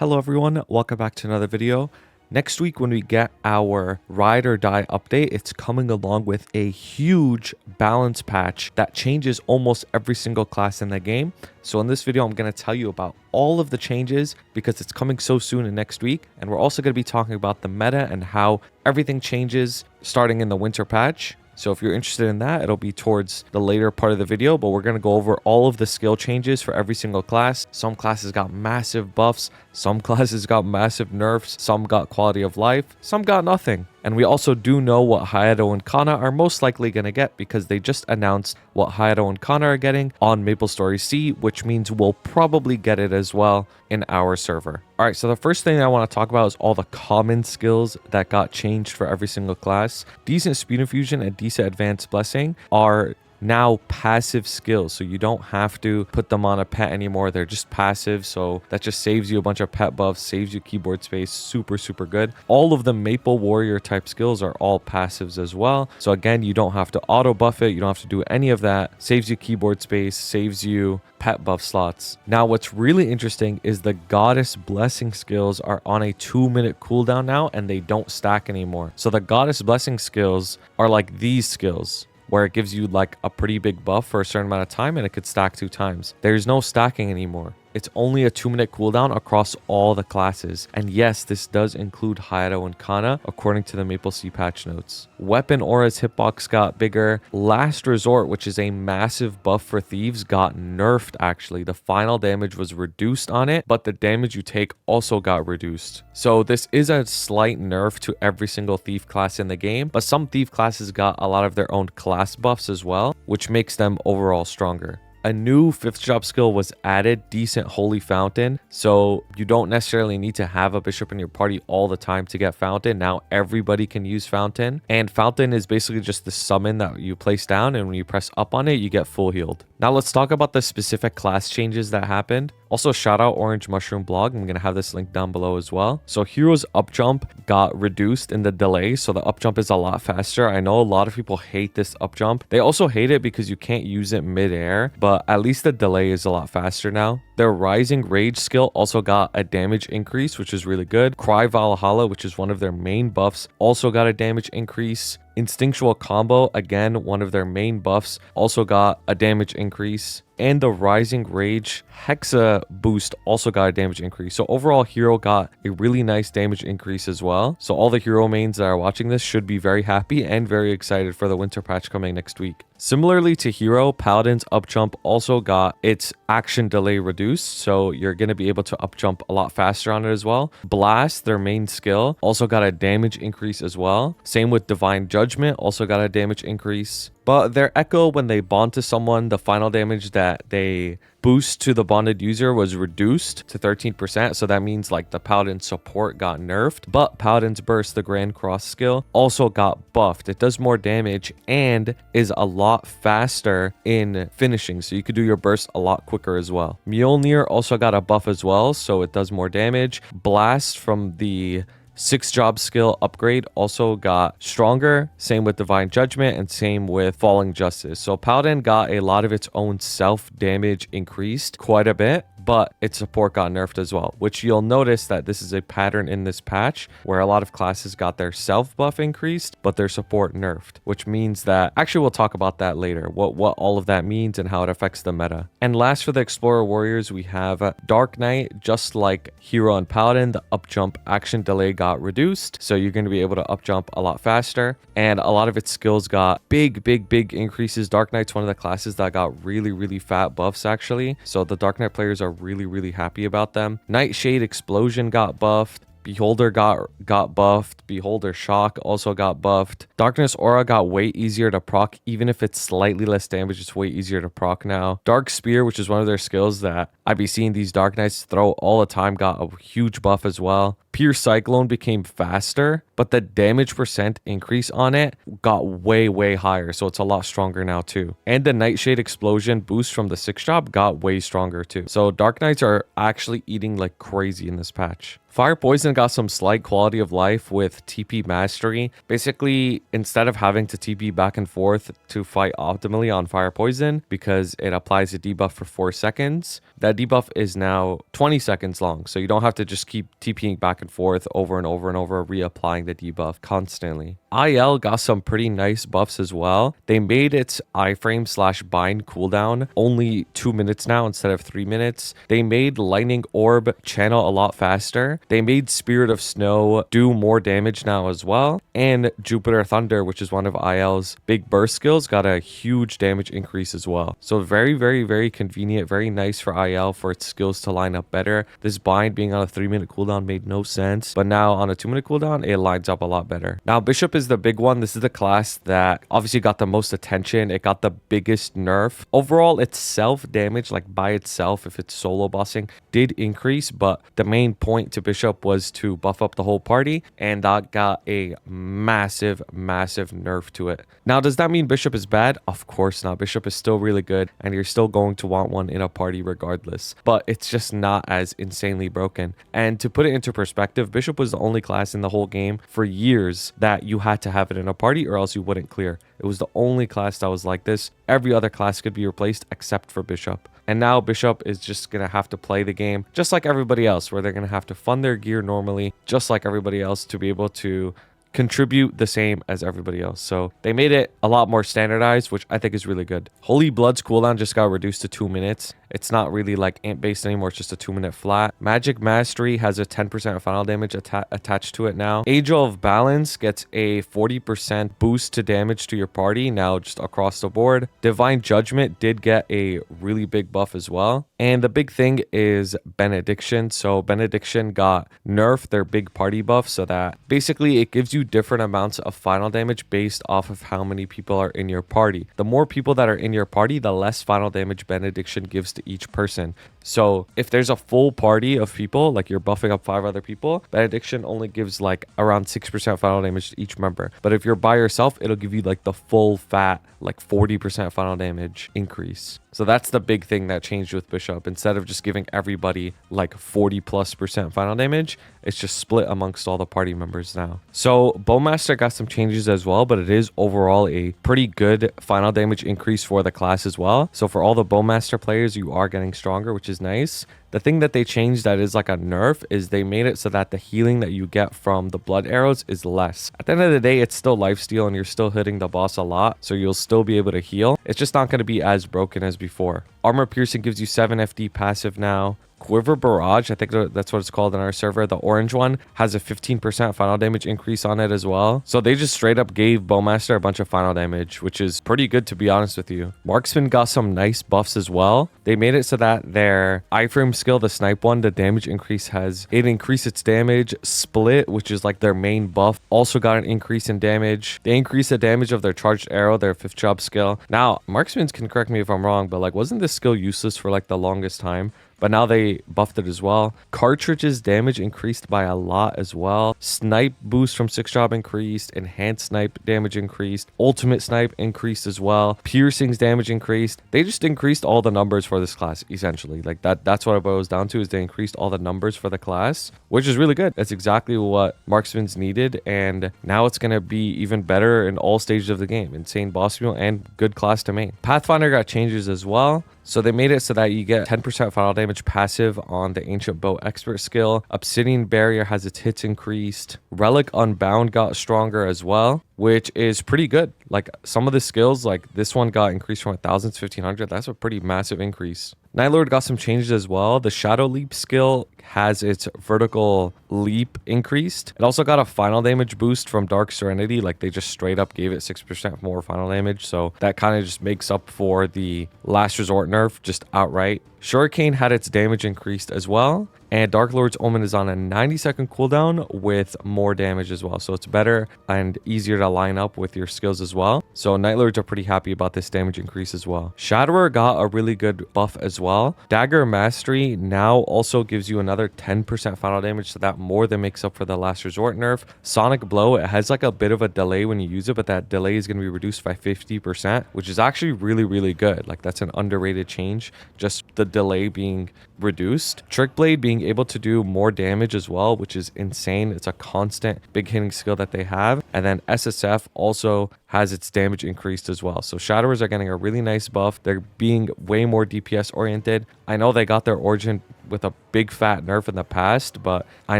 Hello everyone, welcome back to another video. Next week when we get our Ride or Die update, it's coming along with a huge balance patch that changes almost every single class in the game. So in this video, I'm going to tell you about all of the changes because it's coming so soon in next week. And we're also going to be talking about the meta and how everything changes starting in the winter patch. So if you're interested in that, it'll be towards the later part of the video, but we're going to go over all of the skill changes for every single class. Some classes got massive buffs, some classes got massive nerfs, some got quality of life, some got nothing. And we also do know what Hayato and Kanna are most likely going to get because they just announced what Hayato and Kanna are getting on MapleStory C, which means we'll probably get it as well in our server. All right, so the first thing I want to talk about is all the common skills that got changed for every single class. Decent Speed Infusion and Decent Advanced Blessing are now passive skills, so you don't have to put them on a pet anymore. They're just passive, so that just saves you a bunch of pet buffs, saves you keyboard space. Super good. All of the Maple Warrior type skills are all passives as well, so again, you don't have to auto buff it, you don't have to do any of that. Saves you keyboard space, saves you pet buff slots. Now what's really interesting is the Goddess Blessing skills are on a 2-minute cooldown now, and they don't stack anymore. So the Goddess Blessing skills are like these skills, where it gives you like a pretty big buff for a certain amount of time and it could stack 2 times. There's no stacking anymore. It's only a 2-minute cooldown across all the classes. And yes, this does include Hayato and Kanna, according to the Maple C patch notes. Weapon Aura's hitbox got bigger. Last Resort, which is a massive buff for thieves, got nerfed actually. The final damage was reduced on it, but the damage you take also got reduced. So this is a slight nerf to every single thief class in the game, but some thief classes got a lot of their own class buffs as well, which makes them overall stronger. A new 5th job skill was added, Decent Holy Fountain. So you don't necessarily need to have a bishop in your party all the time to get Fountain. Now everybody can use Fountain. And Fountain is basically just the summon that you place down, and when you press up on it, you get full healed. Now let's talk about the specific class changes that happened. Also, shout out Orange Mushroom blog. I'm going to have this link down below as well. So Hero's up jump got reduced in the delay. So the up jump is a lot faster. I know a lot of people hate this up jump. They also hate it because you can't use it midair, but at least the delay is a lot faster now. Their Rising Rage skill also got a damage increase, which is really good. Cry Valhalla, which is one of their main buffs, also got a damage increase. Instinctual Combo, again, one of their main buffs, also got a damage increase. And the Rising Rage Hexa boost also got a damage increase. So overall, Hero got a really nice damage increase as well. So all the Hero mains that are watching this should be very happy and very excited for the winter patch coming next week. Similarly to Hero, Paladin's up jump also got its action delay reduced, so you're going to be able to up jump a lot faster on it as well. Blast, their main skill, also got a damage increase as well. Same with Divine Judgment, also got a damage increase. But their Echo, when they bond to someone, the final damage that they boost to the bonded user was reduced to 13%. So that means like the Paladin support got nerfed. But Paladin's Burst, the Grand Cross skill, also got buffed. It does more damage and is a lot faster in finishing. So you could do your burst a lot quicker as well. Mjolnir also got a buff as well, so it does more damage. Blast from the 6th job skill upgrade also got stronger. Same with Divine Judgment and same with Falling Justice. So Paladin got a lot of its own self damage increased quite a bit, but its support got nerfed as well, which you'll notice that this is a pattern in this patch where a lot of classes got their self buff increased, but their support nerfed, which means that actually we'll talk about that later, what all of that means and how it affects the meta. And last, for the Explorer Warriors, we have Dark Knight. Just like Hero and Paladin, the up jump action delay got reduced, so you're going to be able to up jump a lot faster, and a lot of its skills got big increases. Dark Knight's one of the classes that got really fat buffs actually, so the Dark Knight players are really happy about them. Nightshade Explosion got buffed. Beholder got buffed. Beholder Shock also got buffed. Darkness Aura got way easier to proc. Even if it's slightly less damage, it's way easier to proc now. Dark Spear, which is one of their skills that I be seeing these Dark Knights throw all the time, got a huge buff as well. Pure Cyclone became faster, but the damage percent increase on it got way higher, so it's a lot stronger now too. And the Nightshade explosion boost from the 6 drop got way stronger too. So Dark Knights are actually eating like crazy in this patch. Fire Poison got some slight quality of life with TP Mastery. Basically, instead of having to TP back and forth to fight optimally on Fire Poison, because it applies a debuff for 4 seconds, that debuff is now 20 seconds long. So you don't have to just keep TPing back and forth over and over and over, reapplying the debuff constantly. IL got some pretty nice buffs as well. They made its iframe/bind cooldown only 2 minutes now instead of 3 minutes. They made Lightning Orb channel a lot faster. They made Spirit of Snow do more damage now as well. And Jupiter Thunder, which is one of IL's big burst skills, got a huge damage increase as well. So very convenient, very nice for IL for its skills to line up better. This bind being on a 3-minute cooldown made no sense, but now on a 2-minute cooldown, it lines up a lot better. Now, Bishop is the big one. This is the class that obviously got the most attention. It got the biggest nerf. Overall, its self damage, like by itself, if it's solo bossing, did increase, but the main point to Bishop was to buff up the whole party, and that got a massive nerf to it. Now, does that mean Bishop is bad? Of course not. Bishop is still really good, and you're still going to want one in a party regardless, but it's just not as insanely broken. And to put it into perspective, Bishop was the only class in the whole game for years that you had to have it in a party or else you wouldn't clear. It was the only class that was like this. Every other class could be replaced except for Bishop. And now Bishop is just going to have to play the game just like everybody else, where they're going to have to fund their gear normally, just like everybody else, to be able to contribute the same as everybody else. So they made it a lot more standardized, which I think is really good. Holy Blood's cooldown just got reduced to 2 minutes. It's not really like int based anymore. It's just a 2-minute flat. Magic Mastery has a 10% final damage attached to it now. Angel of Balance gets a 40% boost to damage to your party now, just across the board. Divine Judgment did get a really big buff as well. And the big thing is Benediction. So Benediction got nerfed their big party buff, so that basically it gives you different amounts of final damage based off of how many people are in your party. The more people that are in your party, the less final damage Benediction gives to each person. So if there's a full party of people, like you're buffing up 5 other people, Benediction only gives like around 6% final damage to each member. But if you're by yourself, it'll give you like the full fat, like 40% final damage increase. So that's the big thing that changed with Bishop. Instead of just giving everybody like 40+% final damage, it's just split amongst all the party members now. So BowMaster got some changes as well, but it is overall a pretty good final damage increase for the class as well. So for all the BowMaster players, you are getting stronger, which is nice. The thing that they changed that is like a nerf is they made it so that the healing that you get from the blood arrows is less. At the end of the day, it's still lifesteal and you're still hitting the boss a lot, so you'll still be able to heal. It's just not going to be as broken as before. Armor Piercing gives you 7 FD passive now. Quiver Barrage, I think that's what it's called in our server, the orange one, has a 15% final damage increase on it as well. So they just straight up gave BowMaster a bunch of final damage, which is pretty good to be honest with you. Marksman got some nice buffs as well. They made it so that their iframe skill, the snipe one, the damage increase it increased its damage. Split, which is like their main buff, also got an increase in damage. They increased the damage of their charged arrow, their 5th job skill. Now, Marksmans can correct me if I'm wrong, but like wasn't this skill useless for like the longest time? But now they buffed it as well. Cartridge's damage increased by a lot as well. Snipe boost from 6 job increased. Enhanced snipe damage increased. Ultimate snipe increased as well. Piercing's damage increased. They just increased all the numbers for this class, essentially. Like that's what it boils down to, is they increased all the numbers for the class, which is really good. That's exactly what Marksman's needed. And now it's going to be even better in all stages of the game. Insane boss meal and good class to main. Pathfinder got changes as well. So they made it so that you get 10% final damage passive on the Ancient Bow Expert skill. Obsidian Barrier has its hits increased. Relic Unbound got stronger as well, which is pretty good. Like some of the skills, like this one got increased from 1,000 to 1,500. That's a pretty massive increase. Nightlord got some changes as well. The Shadow Leap skill has its vertical leap increased. It also got a final damage boost from Dark Serenity. Like they just straight up gave it 6% more final damage. So that kind of just makes up for the Last Resort nerf just outright. Shuriken had its damage increased as well. And Dark Lord's Omen is on a 90-second cooldown with more damage as well. So it's better and easier to line up with your skills as well. So Night Lords are pretty happy about this damage increase as well. Shatterer got a really good buff as well. Dagger Mastery now also gives you another 10% final damage, so that more than makes up for the Last Resort nerf. Sonic Blow, it has like a bit of a delay when you use it, but that delay is going to be reduced by 50%, which is actually really good. Like, that's an underrated change, just the delay being reduced. Trick Blade being able to do more damage as well, which is insane. It's a constant big hitting skill that they have. And then SSF also has its damage increased as well. So Shadowers are getting a really nice buff. They're being way more DPS oriented. I know they got their origin with a big fat nerf in the past, but I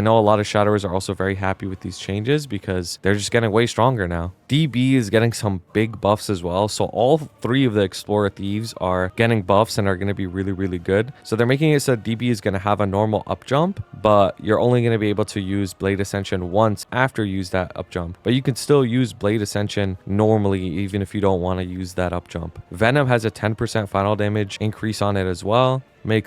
know a lot of Shadowers are also very happy with these changes because they're just getting way stronger now. DB is getting some big buffs as well. So all three of the Explorer Thieves are getting buffs and are going to be really good. So they're making it so DB is going to have a normal up jump, but you're only going to be able to use Blade Ascension once after you use that up jump. But you can still use Blade Ascension normally even if you don't want to use that up jump. Venom has a 10% final damage increase on it as well.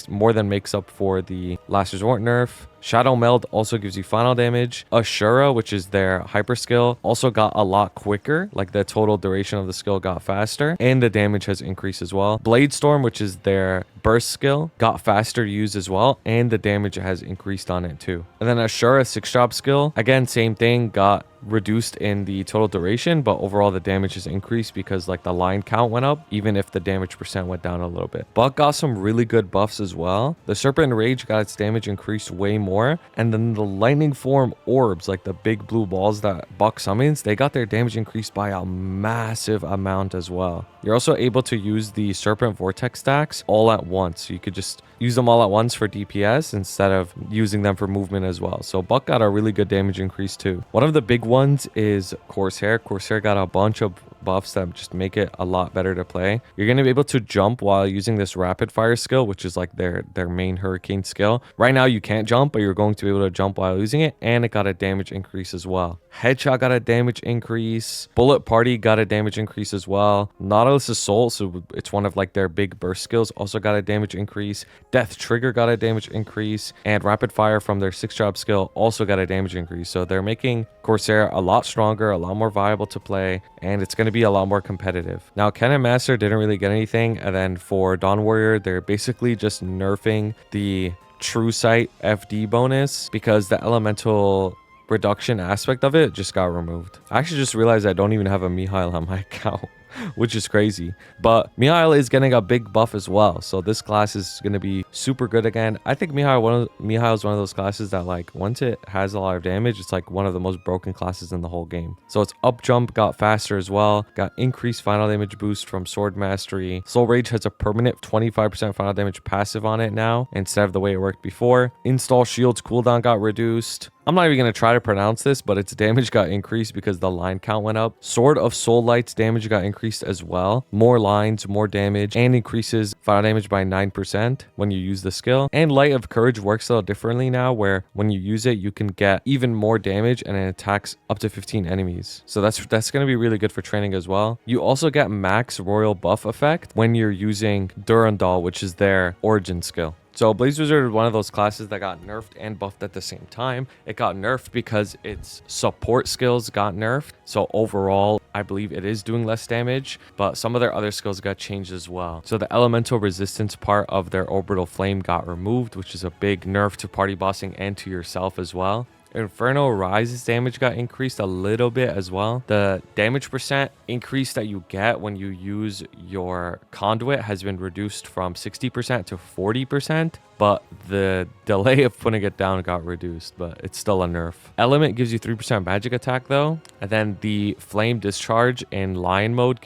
More than makes up for the Last Resort nerf. Shadow Meld also gives you final damage. Ashura, which is their hyper skill, also got a lot quicker. Like, the total duration of the skill got faster, and the damage has increased as well. Blade Storm, which is their burst skill, got faster to use as well, and the damage has increased on it too. And then Ashura 6-drop skill, again, same thing, got reduced in the total duration, but overall the damage has increased because like the line count went up, even if the damage percent went down a little bit. Buck got some really good buffs as well. The Serpent Rage got its damage increased way more, and then the Lightning Form orbs, like the big blue balls that Buck summons, they got their damage increased by a massive amount as well. You're also able to use the Serpent Vortex stacks all at once, so you could just use them all at once for DPS instead of using them for movement as well. So Buck got a really good damage increase too. One of the big ones is Corsair. Corsair got a bunch of buffs that just make it a lot better to play. You're going to be able to jump while using this rapid fire skill, which is like their main hurricane skill. Right now you can't jump, but you're going to be able to jump while using it, and it got a damage increase as well. Headshot got a damage increase. Bullet Party got a damage increase as well. Nautilus Assault, so it's one of like their big burst skills, also got a damage increase. Death Trigger got a damage increase, and Rapid Fire from their 6-drop skill also got a damage increase. So they're making Corsair a lot stronger, a lot more viable to play, and it's going to be a lot more competitive. Now, Cannon Master didn't really get anything, and then for Dawn Warrior, they're basically just nerfing the True Sight FD bonus because the elemental reduction aspect of it just got removed. I actually just realized I don't even have a Mihile on my account, which is crazy. But Mihile is getting a big buff as well, so this class is going to be super good again. I think Mihile is one of those classes that, like, once it has a lot of damage, it's like one of the most broken classes in the whole game. So its up jump got faster as well, got increased final damage boost from Sword Mastery. Soul Rage has a permanent 25% final damage passive on it now instead of the way it worked before. Install Shield's cooldown got reduced. I'm not even going to try to pronounce this, but its damage got increased because the line count went up. Sword of Soul Light's damage got increased as well. More lines, more damage, and increases final damage by 9% when you use the skill. And Light of Courage works a little differently now, where when you use it, you can get even more damage and it attacks up to 15 enemies. So that's going to be really good for training as well. You also get max royal buff effect when you're using Durandal, which is their origin skill. So Blaze Wizard is one of those classes that got nerfed and buffed at the same time. It got nerfed because its support skills got nerfed. So overall, I believe it is doing less damage, but some of their other skills got changed as well. So the elemental resistance part of their orbital flame got removed, which is a big nerf to party bossing and to yourself as well. Inferno Rise's damage got increased a little bit as well. The damage percent increase that you get when you use your conduit has been reduced from 60% to 40%, but the delay of putting it down got reduced, but it's still a nerf. Element gives you 3% magic attack though, and then the Flame Discharge in Lion mode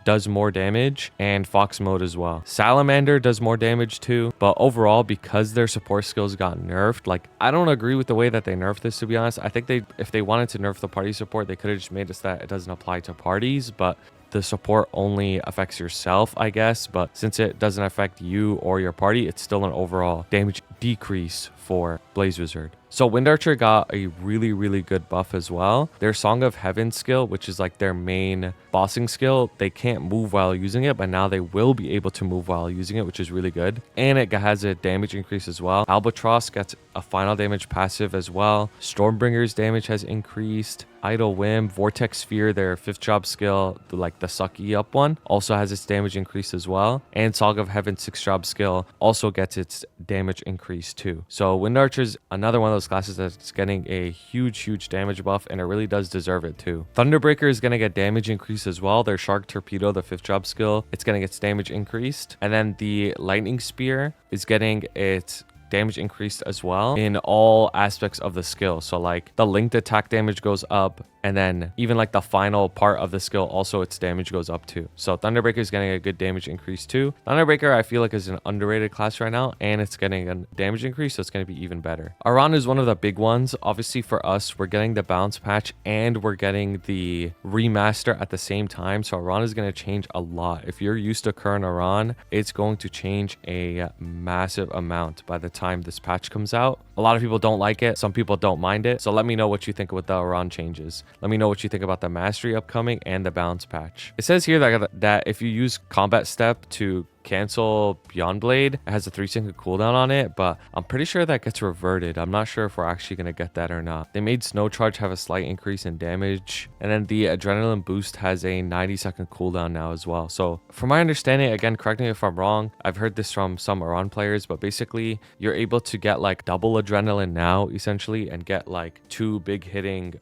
does more damage, and Fox mode as well. Salamander does more damage too, but overall, because their support skills got nerfed, like, I don't agree with the way that they nerfed this, to be honest. I think if they wanted to nerf the party support, they could have just made it so that it doesn't apply to parties, but the support only affects yourself, I guess. But since it doesn't affect you or your party, it's still an overall damage decrease for Blaze Wizard. So Wind Archer got a really good buff as well. Their Song of Heaven skill, which is like their main bossing skill, they can't move while using it, but now they will be able to move while using it, which is really good. And it has a damage increase as well. Albatross gets a final damage passive as well. Stormbringer's damage has increased. Idle Whim, Vortex Sphere, their 5th job skill, like the sucky up one, also has its damage increase as well. And Song of Heaven 6th job skill also gets its damage increase too. So Wind Archer's another one of those classes that's getting a huge damage buff, and it really does deserve it too. Thunderbreaker is going to get damage increase as well. Their Shark Torpedo, the 5th job skill, it's going to get its damage increased. And then the Lightning Spear is getting its damage increased as well in all aspects of the skill. So like the linked attack damage goes up, and then even like the final part of the skill, also its damage goes up too. So Thunderbreaker is getting a good damage increase too. Thunderbreaker I feel like is an underrated class right now, and it's getting a damage increase, so it's going to be even better. Aran is one of the big ones. Obviously for us, we're getting the balance patch and we're getting the remaster at the same time. So Aran is going to change a lot. If you're used to current Aran, it's going to change a massive amount by the time this patch comes out. A lot of people don't like it. Some people don't mind it. So let me know what you think with the Aran changes. Let me know what you think about the mastery upcoming and the balance patch. It says here that if you use combat step to cancel Beyond Blade, it has a 3-second cooldown on it, but I'm pretty sure that gets reverted. I'm not sure if we're actually going to get that or not. They made Snow Charge have a slight increase in damage, and then the Adrenaline Boost has a 90-second cooldown now as well. So from my understanding, again, correct me if I'm wrong, I've heard this from some Aran players, but basically you're able to get like double adrenaline now essentially, and get like 2 big hitting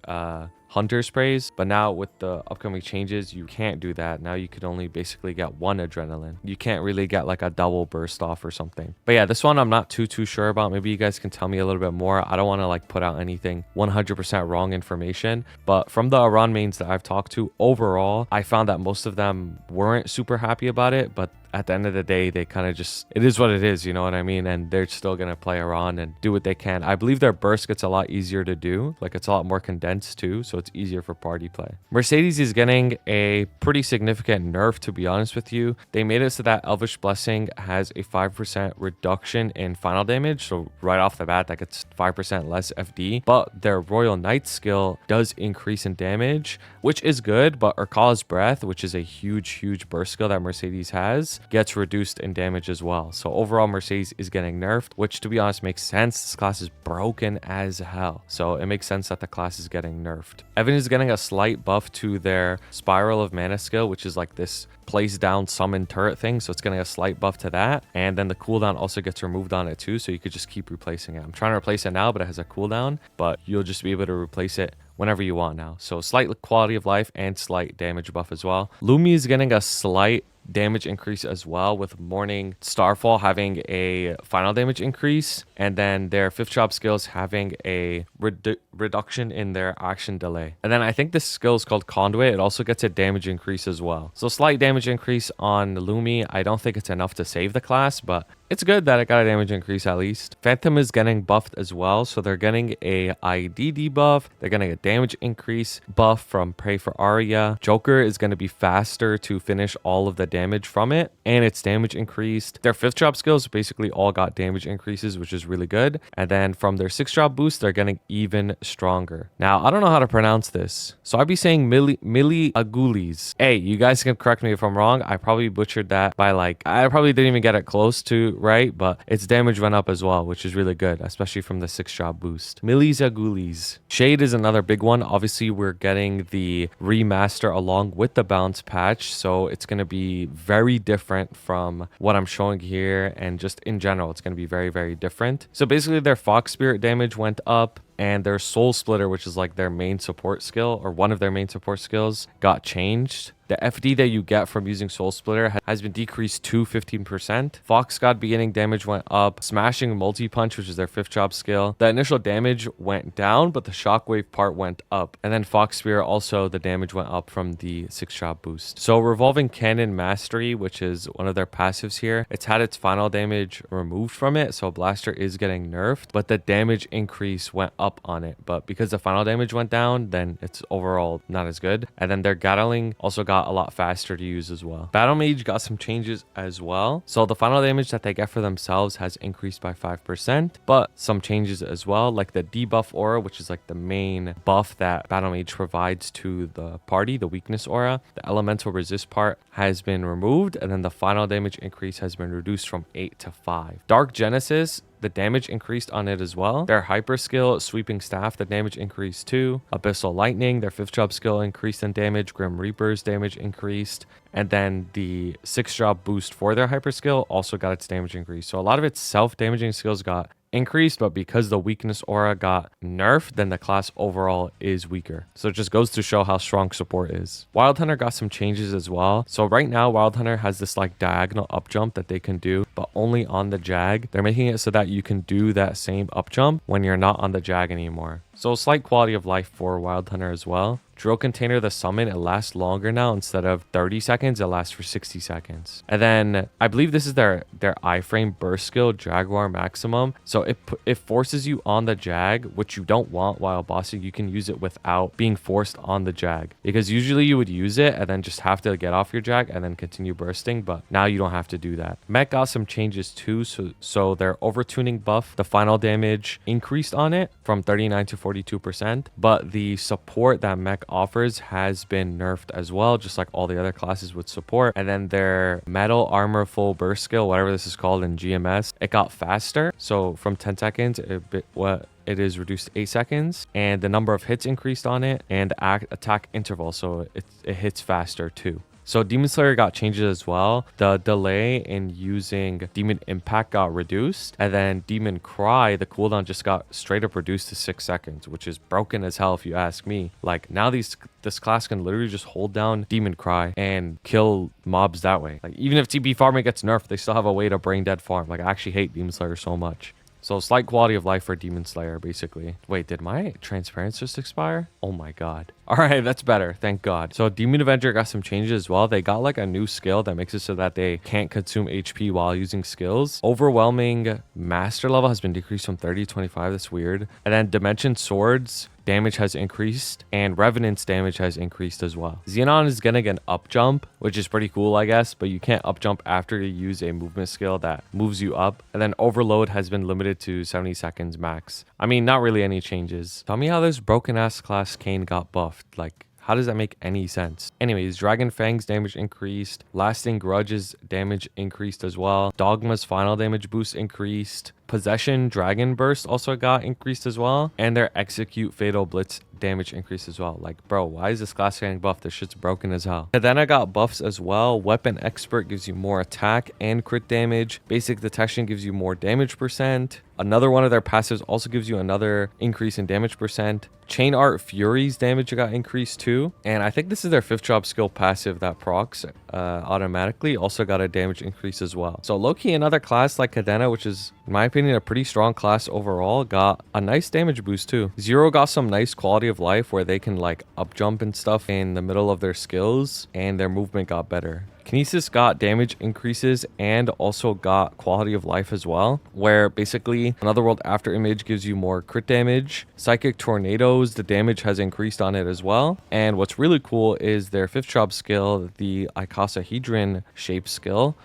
hunter sprays. But now with the upcoming changes, you can't do that. Now you could only basically get 1 adrenaline. You can't really get like a double burst off or something. But yeah, this one I'm not too sure about. Maybe you guys can tell me a little bit more. I don't want to like put out anything 100% wrong information, but from the Aran mains that I've talked to, overall I found that most of them weren't super happy about it, but at the end of the day, they kind of just, it is what it is, you know what I mean? And they're still going to play Aran and do what they can. I believe their burst gets a lot easier to do. Like it's a lot more condensed too, so it's easier for party play. Mercedes is getting a pretty significant nerf, to be honest with you. They made it so that Elvish Blessing has a 5% reduction in final damage. So right off the bat, that gets 5% less FD. But their Royal Knight skill does increase in damage, which is good. But Urkala's Breath, which is a huge burst skill that Mercedes has, gets reduced in damage as well. So overall, Mercedes is getting nerfed, which to be honest makes sense. This class is broken as hell, so it makes sense that the class is getting nerfed. Evan is getting a slight buff to their Spiral of Mana skill, which is like this plays down summon turret thing, so it's getting a slight buff to that, and then the cooldown also gets removed on it too, so you could just keep replacing it. I'm trying to replace it now, but it has a cooldown, but you'll just be able to replace it whenever you want now. So slight quality of life and slight damage buff as well. Lumi is getting a slight damage increase as well, with Morning Starfall having a final damage increase, and then their 5th job skills having a reduction in their action delay. And then I think this skill is called Conduit. It also gets a damage increase as well. So slight damage increase on Lumi. I don't think it's enough to save the class, but it's good that it got a damage increase at least. Phantom is getting buffed as well, so they're getting a ID debuff. They're getting a damage increase buff from Pray for Arya. Joker is going to be faster to finish all of the damage from it, and its damage increased. Their 5th job skills basically all got damage increases, which is really good. And then from their 6th job boost, they're getting even stronger. Now, I don't know how to pronounce this, so I'd be saying Milli Agulis. Hey, you guys can correct me if I'm wrong. I probably butchered that by like, I probably didn't even get it close to right, but its damage went up as well, which is really good, especially from the 6th job boost. Milli Agulis. Shade is another big one. Obviously, we're getting the remaster along with the balance patch, so it's going to be very different from what I'm showing here, and just in general, it's going to be very different. So basically, their Fox Spirit damage went up, and their Soul Splitter, which is like their main support skill, or one of their main support skills, got changed. The FD that you get from using Soul Splitter has been decreased to 15%. Fox God Beginning damage went up. Smashing Multi-Punch, which is their 5th job skill, the initial damage went down, but the Shockwave part went up. And then Fox Spear, also the damage went up from the 6th job boost. So Revolving Cannon Mastery, which is one of their passives here, it's had its final damage removed from it, so Blaster is getting nerfed, but the damage increase went up on it, but because the final damage went down, then it's overall not as good. And then their Gatling also got a lot faster to use as well. Battle Mage got some changes as well. So the final damage that they get for themselves has increased by 5%, but some changes as well, like the debuff aura, which is like the main buff that Battle Mage provides to the party, the weakness aura. The elemental resist part has been removed, and then the final damage increase has been reduced from 8 to 5. Dark Genesis, the damage increased on it as well. Their hyper skill, Sweeping Staff, the damage increased too. Abyssal Lightning, their 5th job skill increased in damage. Grim Reaper's damage increased. And then the 6th job boost for their hyper skill also got its damage increased. So a lot of its self-damaging skills got increased, but because the weakness aura got nerfed, then the class overall is weaker. So it just goes to show how strong support is. Wild Hunter got some changes as well. So right now, Wild Hunter has this like diagonal up jump that they can do, but only on the Jag. They're making it so that you can do that same up jump when you're not on the Jag anymore. So slight quality of life for Wild Hunter as well. Drill Container, the summon, it lasts longer now. Instead of 30 seconds, it lasts for 60 seconds. And then I believe this is their iframe burst skill, Jaguar Maximum. So it forces you on the Jag, which you don't want while bossing. You can use it without being forced on the Jag, because usually you would use it and then just have to get off your Jag and then continue bursting, but now you don't have to do that. Mech got some changes too. So their overtuning buff, the final damage increased on it from 39 to 42%, but the support that Mech offers has been nerfed as well, just like all the other classes with support. And then their metal armor full burst skill, whatever this is called in GMS, it got faster. So from 10 seconds, it is reduced to 8 seconds, and the number of hits increased on it, and attack interval, so it hits faster too. So Demon Slayer got changes as well. The delay in using Demon Impact got reduced, and then Demon Cry, the cooldown just got straight up reduced to 6 seconds, which is broken as hell if you ask me. Like now this class can literally just hold down Demon Cry and kill mobs that way. Like even if TB farming gets nerfed, they still have a way to brain dead farm. Like I actually hate Demon Slayer so much. So slight quality of life for Demon Slayer, basically. Wait, did my transparency just expire? Oh my god. All right, that's better. Thank god. So Demon Avenger got some changes as well. They got like a new skill that makes it so that they can't consume HP while using skills. Overwhelming master level has been decreased from 30 to 25. That's weird. And then Dimension Swords damage has increased, and Revenant's damage has increased as well. Xenon is getting an up jump, which is pretty cool, I guess, but you can't up jump after you use a movement skill that moves you up. And then Overload has been limited to 70 seconds max. I mean, not really any changes. Tell me how this broken ass class Kain got buffed. Like, how does that make any sense? Anyways, Dragon Fang's damage increased. Lasting Grudge's damage increased as well. Dogma's final damage boost increased. Possession Dragon Burst also got increased as well. And their Execute Fatal Blitz damage increased as well. Like, bro, why is this class getting buffed? This shit's broken as hell. Cadena got buffs as well. Weapon Expert gives you more attack and crit damage. Basic Detection gives you more damage percent. Another one of their passives also gives you another increase in damage percent. Chain Art Fury's damage got increased too. And I think this is their 5th job skill passive that procs automatically, also got a damage increase as well. So low-key, another class like Cadena, which is in my opinion a pretty strong class overall, got a nice damage boost too. Zero got some nice quality of life where they can like up jump and stuff in the middle of their skills, and their movement got better. Kinesis got damage increases and also got quality of life as well, where basically Another World After Image gives you more crit damage. Psychic Tornadoes, the damage has increased on it as well. And what's really cool is their 5th job skill, the icosahedron shape skill,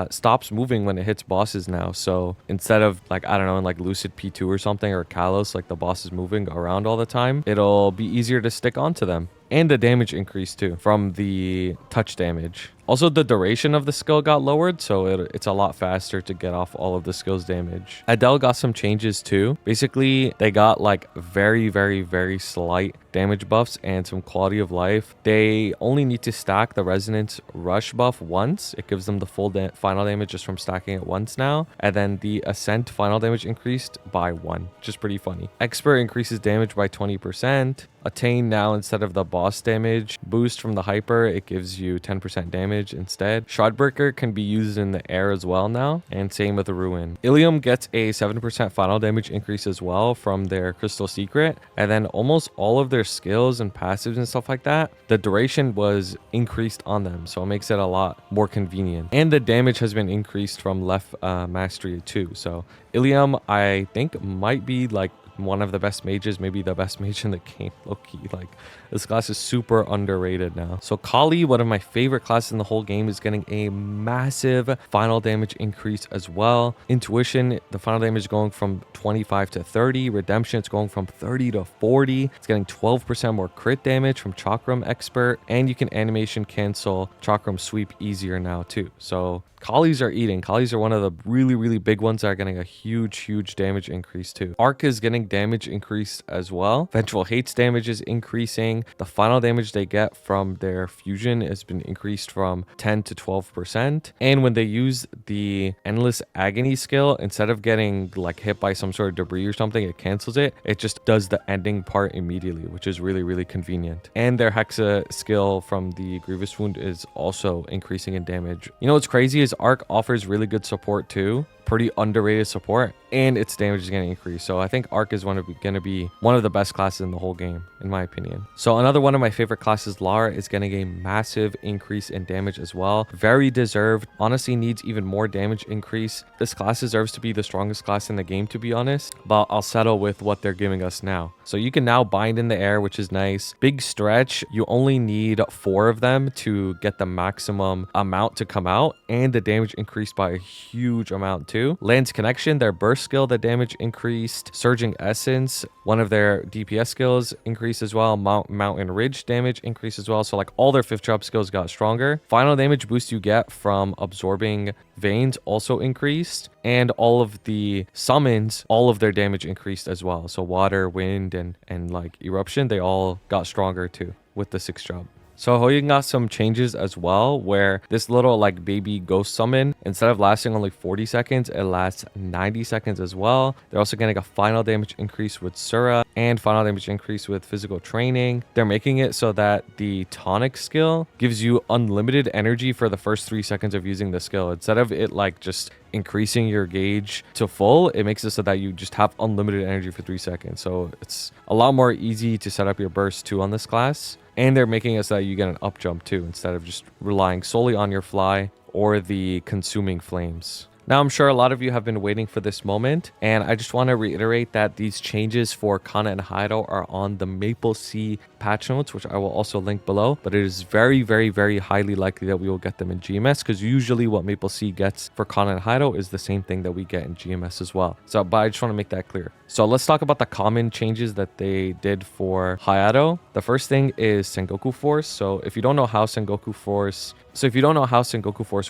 stops moving when it hits bosses now. So instead of like, I don't know, in like Lucid P2 or something, or Kalos, like the boss is moving around all the time, it'll be easier to stick onto them. And the damage increased too from the touch damage. Also, the duration of the skill got lowered, so it's a lot faster to get off all of the skill's damage. Adele got some changes too. Basically, they got like very, very, very slight damage buffs and some quality of life. They only need to stack the Resonance Rush buff once. It gives them the full final damage just from stacking it once now. And then the Ascent final damage increased by 1, which is pretty funny. Expert increases damage by 20%. Attain now, instead of the boss damage boost from the hyper, it gives you 10% damage instead. Shardbreaker can be used in the air as well now, and same with the Ruin. Illium gets a 7% final damage increase as well from their Crystal Secret, and then almost all of their skills and passives and stuff like that, the duration was increased on them, so it makes it a lot more convenient. And the damage has been increased from left mastery too. So Illium, I think, might be like one of the best mages, maybe the best mage in the game, low-key. Like, this class is super underrated now. So Khali, one of my favorite classes in the whole game, is getting a massive final damage increase as well. Intuition, the final damage is going from 25 to 30. Redemption, it's going from 30 to 40. It's getting 12% more crit damage from Chakram Expert, and you can animation cancel Chakram Sweep easier now too. So Khalis are eating. Khalis are one of the really big ones that are getting a huge damage increase too. Arc is getting damage increased as well. Vengeful Hate's damage is increasing. The final damage they get from their fusion has been increased from 10 to 12%. And when they use the Endless Agony skill, instead of getting like hit by some sort of debris or something, it cancels it. It just does the ending part immediately, which is really convenient. And their Hexa skill from the Grievous Wound is also increasing in damage. You know what's crazy is Arc offers really good support too. Pretty underrated support, and its damage is going to increase. So I think Arc is going to be one of the best classes in the whole game, in my opinion. So another one of my favorite classes, Lara, is getting a massive increase in damage as well. Very deserved. Honestly, needs even more damage increase. This class deserves to be the strongest class in the game, to be honest, but I'll settle with what they're giving us now. So you can now bind in the air, which is nice. Big stretch. You only need 4 of them to get the maximum amount to come out, and the damage increased by a huge amount too. Lance Connection, their burst skill, the damage increased. Surging Essence, one of their DPS skills, increased as well. Mountain Ridge damage increased as well. So like all their 5th job skills got stronger. Final damage boost you get from absorbing veins also increased, and all of the summons, all of their damage increased as well. So water, wind, and like eruption, they all got stronger too with the 6th job. So Hoyoung got some changes as well, where this little like baby ghost summon, instead of lasting only 40 seconds, it lasts 90 seconds as well. They're also getting a final damage increase with Sura and final damage increase with physical training. They're making it so that the tonic skill gives you unlimited energy for the first 3 seconds of using the skill. Instead of it like just increasing your gauge to full, it makes it so that you just have unlimited energy for 3 seconds. So it's a lot more easy to set up your burst too on this class. And they're making it so that you get an up jump too, instead of just relying solely on your fly or the consuming flames. Now, I'm sure a lot of you have been waiting for this moment, and I just want to reiterate that these changes for Kanna and Hayato are on the MapleStory patch notes, which I will also link below, but it is very highly likely that we will get them in GMS, because usually what MapleStory gets for Kanna and Hayato is the same thing that we get in GMS as well. So, but I just want to make that clear. So let's talk about the common changes that they did for Hayato. The first thing is Sengoku Force. So if you don't know how Sengoku Force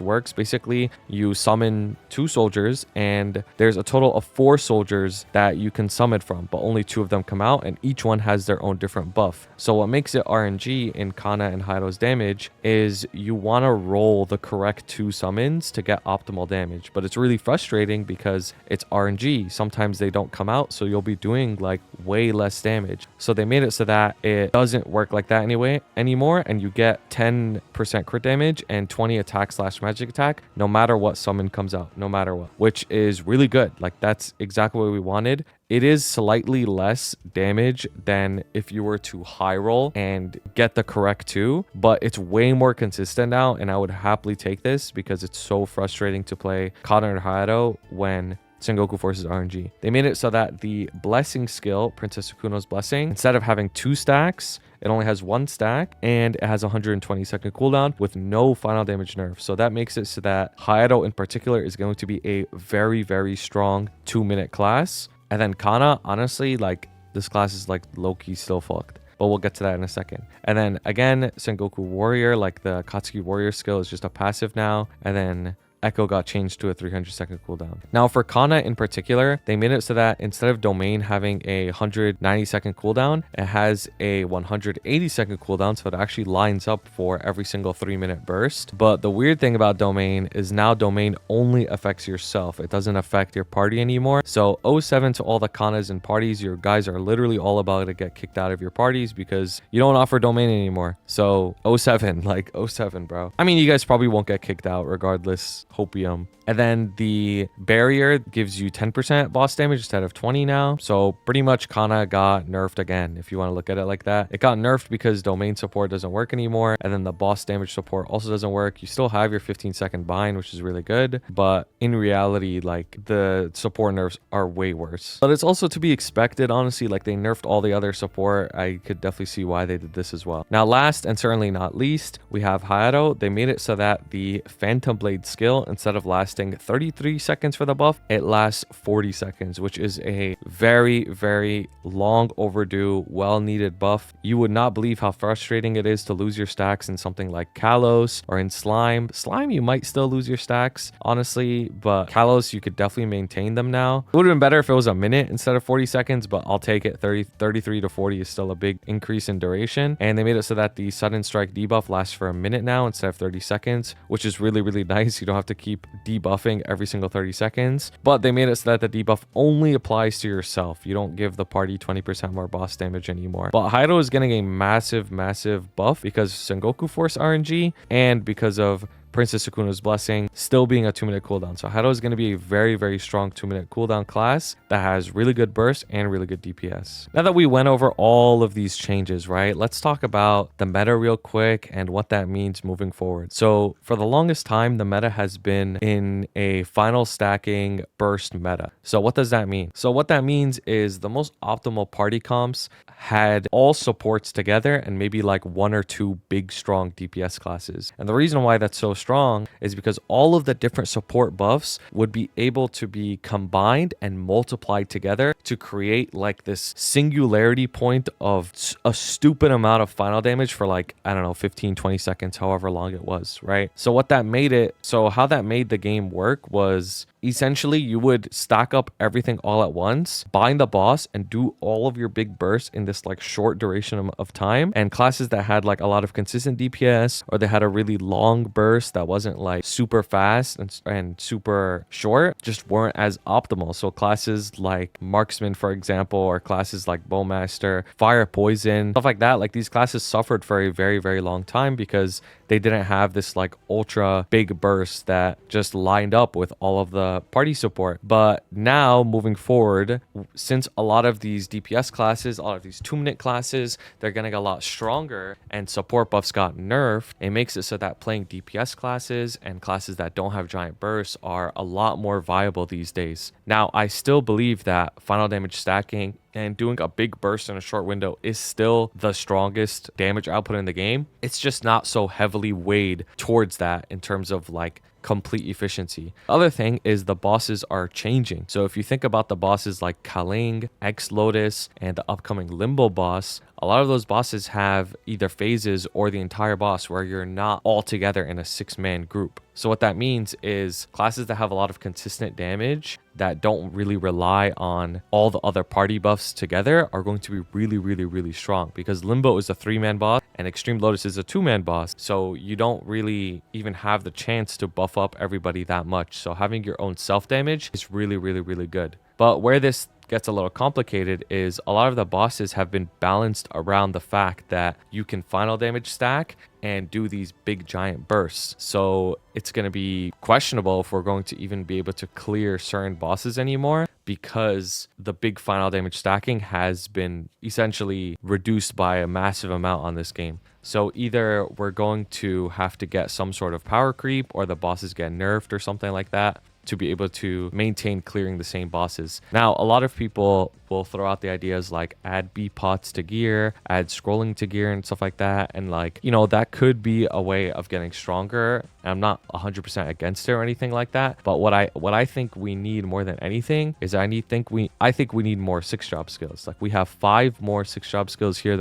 works, basically you summon 2 soldiers, and there's a total of 4 soldiers that you can summon from, but only 2 of them come out, and each one has their own different buff. So what makes it RNG in Kanna and Hayato's damage is you want to roll the correct 2 summons to get optimal damage, but it's really frustrating because it's RNG. Sometimes they don't come out, so you'll be doing like way less damage. So they made it so that it doesn't work like that anymore, and you get 10% crit damage and 20 attack/magic attack no matter what summon comes out, no matter what, which is really good. Like, that's exactly what we wanted. It is slightly less damage than if you were to high roll and get the correct 2, but it's way more consistent now, and I would happily take this because it's so frustrating to play Kanna or Hayato when Sengoku Force is RNG. They made it so that the blessing skill, Princess Sukuno's Blessing, instead of having 2 stacks, it only has 1 stack, and it has a 120-second cooldown with no final damage nerf. So that makes it so that Hayato in particular is going to be a very strong 2-minute class. And then Kanna, honestly, like, this class is like low-key still fucked, but we'll get to that in a second. And then again, Sengoku Warrior, like the Katsuki Warrior skill, is just a passive now. And then Echo got changed to a 300-second cooldown. Now for Kanna in particular, they made it so that instead of Domain having a 190-second cooldown, it has a 180-second cooldown, so it actually lines up for every single 3-minute burst. But the weird thing about Domain is now Domain only affects yourself. It doesn't affect your party anymore. So 07 to all the Kannas and parties, your guys are literally all about to get kicked out of your parties because you don't offer Domain anymore. So 07, like 07, bro. I mean, you guys probably won't get kicked out regardless Hopium. And then the barrier gives you 10% boss damage instead of 20 now. So pretty much Kanna got nerfed again, if you want to look at it like that. It got nerfed because domain support doesn't work anymore. And then the boss damage support also doesn't work. You still have your 15-second bind, which is really good. But in reality, like the support nerfs are way worse. But it's also to be expected, honestly. Like they nerfed all the other support. I could definitely see why they did this as well. Now, last and certainly not least, we have Hayato. They made it so that the Phantom Blade skill, instead of lasting 33 seconds for the buff, it lasts 40 seconds, which is a very, very long overdue, well-needed buff. You would not believe how frustrating it is to lose your stacks in something like Kalos or in Slime. Slime, you might still lose your stacks, honestly, but Kalos, you could definitely maintain them now. It would have been better if it was a minute instead of 40 seconds, but I'll take it. 33 to 40 is still a big increase in duration. And they made it so that the sudden strike debuff lasts for a minute now instead of 30 seconds, which is really, really nice. You don't have to keep debuffing every single 30 seconds, but they made it so that the debuff only applies to yourself. You don't give the party 20% more boss damage anymore. But Hayato is getting a massive, massive buff because Sengoku Force RNG and because of Princess Sukuna's Blessing still being a 2-minute cooldown. So Hayato is going to be a very, very strong 2-minute cooldown class that has really good burst and really good DPS. Now that we went over all of these changes, right, let's talk about the meta real quick and what that means moving forward. So for the longest time, the meta has been in a final stacking burst meta. So what does that mean? So what that means is the most optimal party comps had all supports together and maybe like 1 or 2 big strong DPS classes. And the reason why that's so strong is because all of the different support buffs would be able to be combined and multiplied together to create like this singularity point of a stupid amount of final damage for like, I don't know, 15, 20 seconds, however long it was, right? So what that made it, so how that made the game work was essentially you would stack up everything all at once, bind the boss, and do all of your big bursts in this like short duration of time. And classes that had like a lot of consistent DPS, or they had a really long burst that wasn't like super fast and super short, just weren't as optimal. So classes like Marksman, for example, or classes like BowMaster, Fire Poison, stuff like that, like these classes suffered for a very, very long time because they didn't have this like ultra big burst that just lined up with all of the party support. But now moving forward, since a lot of these DPS classes, a lot of these 2-minute classes, they're getting a lot stronger and support buffs got nerfed, it makes it so that playing DPS classes and classes that don't have giant bursts are a lot more viable these days. Now, I still believe that final damage stacking and doing a big burst in a short window is still the strongest damage output in the game. It's just not so heavily weighed towards that in terms of like complete efficiency. The other thing is the bosses are changing. So if you think about the bosses like Kaling, X-Lotus, and the upcoming Limbo boss, a lot of those bosses have either phases or the entire boss where you're not all together in a 6-man group. So what that means is classes that have a lot of consistent damage that don't really rely on all the other party buffs together are going to be really, really, really strong, because Limbo is a 3-man boss and Extreme Lotus is a 2-man boss. So you don't really even have the chance to buff up everybody that much. So having your own self damage is really, really, really good. But where this gets a little complicated is a lot of the bosses have been balanced around the fact that you can final damage stack and do these big giant bursts. So it's going to be questionable if we're going to even be able to clear certain bosses anymore, because the big final damage stacking has been essentially reduced by a massive amount on this game. So either we're going to have to get some sort of power creep, or the bosses get nerfed or something like that to be able to maintain clearing the same bosses. Now, a lot of people will throw out the ideas like add B pots to gear, add scrolling to gear and stuff like that. And like, you know, that could be a way of getting stronger. I'm not 100% against it or anything like that. But what I think we need more than anything is I think we need more 6-job skills. Like we have 5 more 6-job skills here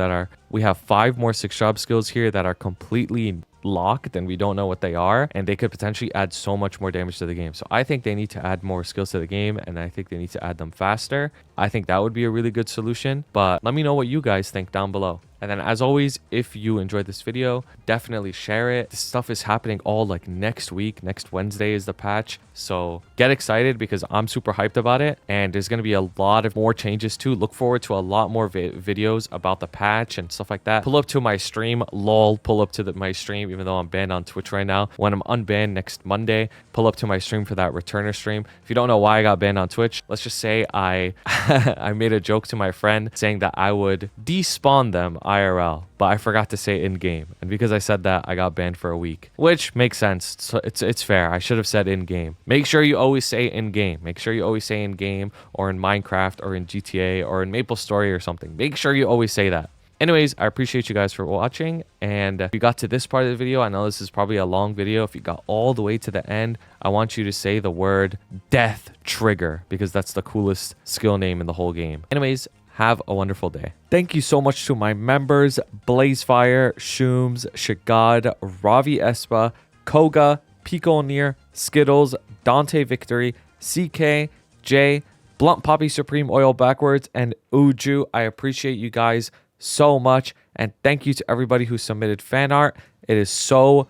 that are completely locked and we don't know what they are, and they could potentially add so much more damage to the game. So I think they need to add more skills to the game, and I think they need to add them faster. I think that would be a really good solution, but let me know what you guys think down below. And then as always, if you enjoyed this video, definitely share it. This stuff is happening all like next week. Next Wednesday is the patch. So get excited because I'm super hyped about it. And there's going to be a lot of more changes too. Look forward to a lot more videos about the patch and stuff like that. Pull up to my stream, lol, pull up to my stream, even though I'm banned on Twitch right now. When I'm unbanned next Monday, pull up to my stream for that returner stream. If you don't know why I got banned on Twitch, let's just say I I made a joke to my friend saying that I would despawn them IRL, but I forgot to say in game, and because I said that, I got banned for a week, which makes sense. So it's fair. I should have said in game. Make sure you always say in game. Make sure you always say in game, or in Minecraft, or in GTA, or in MapleStory or something. Make sure you always say that. Anyways, I appreciate you guys for watching, and if you got to this part of the video, I know this is probably a long video. If you got all the way to the end, I want you to say the word Death Trigger, because that's the coolest skill name in the whole game. Anyways, have a wonderful day. Thank you so much to my members: Blazefire, Shooms, Shagad, Ravi Espa, Koga, Buccaneer, Skittles, Dante Victory, CK, J, Blunt Poppy Supreme Oil Backwards, and Uju. I appreciate you guys so much, and thank you to everybody who submitted fan art. It is so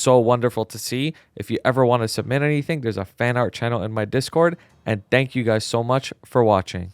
wonderful to see. If you ever want to submit anything, there's a fan art channel in my Discord, and thank you guys so much for watching.